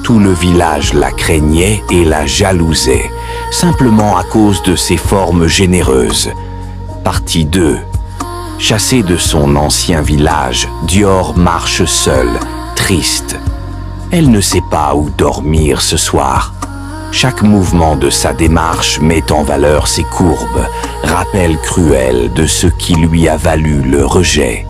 Tout le village la craignait et la jalousait, simplement à cause de ses formes généreuses. Partie 2. Chassée de son ancien village, Dior marche seule, triste. Elle ne sait pas où dormir ce soir. Chaque mouvement de sa démarche met en valeur ses courbes, rappel cruel de ce qui lui a valu le rejet.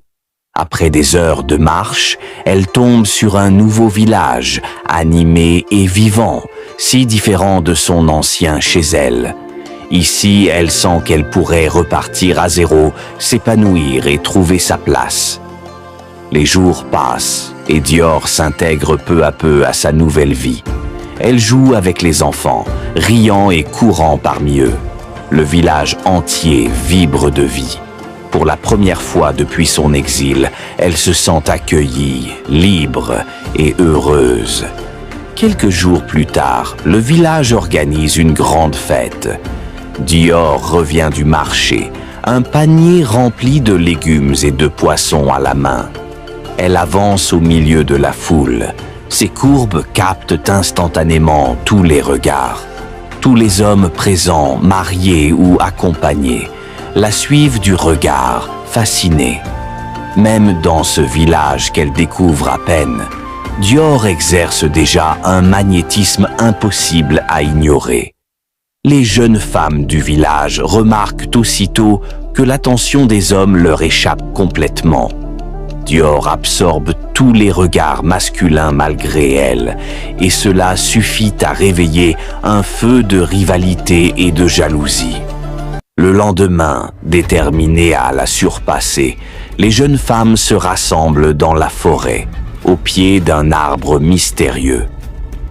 Après des heures de marche, elle tombe sur un nouveau village, animé et vivant, si différent de son ancien chez elle. Ici, elle sent qu'elle pourrait repartir à zéro, s'épanouir et trouver sa place. Les jours passent et Dior s'intègre peu à peu à sa nouvelle vie. Elle joue avec les enfants, riant et courant parmi eux. Le village entier vibre de vie. Pour la première fois depuis son exil, elle se sent accueillie, libre et heureuse. Quelques jours plus tard, le village organise une grande fête. Dior revient du marché, un panier rempli de légumes et de poissons à la main. Elle avance au milieu de la foule. Ses courbes captent instantanément tous les regards. Tous les hommes présents, mariés ou accompagnés, la suivent du regard, fascinés. Même dans ce village qu'elle découvre à peine, Dior exerce déjà un magnétisme impossible à ignorer. Les jeunes femmes du village remarquent aussitôt que l'attention des hommes leur échappe complètement. Dior absorbe tous les regards masculins malgré elle, et cela suffit à réveiller un feu de rivalité et de jalousie. Le lendemain, déterminées à la surpasser, les jeunes femmes se rassemblent dans la forêt, au pied d'un arbre mystérieux.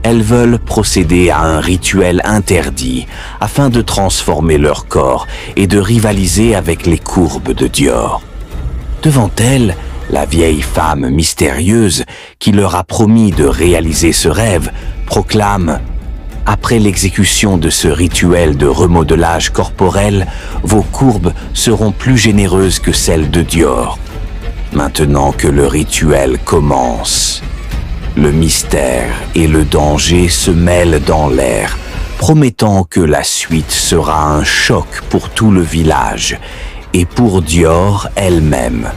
Elles veulent procéder à un rituel interdit afin de transformer leur corps et de rivaliser avec les courbes de Dior. Devant elles, la vieille femme mystérieuse qui leur a promis de réaliser ce rêve proclame: « Après l'exécution de ce rituel de remodelage corporel, vos courbes seront plus généreuses que celles de Dior. » Maintenant que le rituel commence, le mystère et le danger se mêlent dans l'air, promettant que la suite sera un choc pour tout le village et pour Dior elle-même.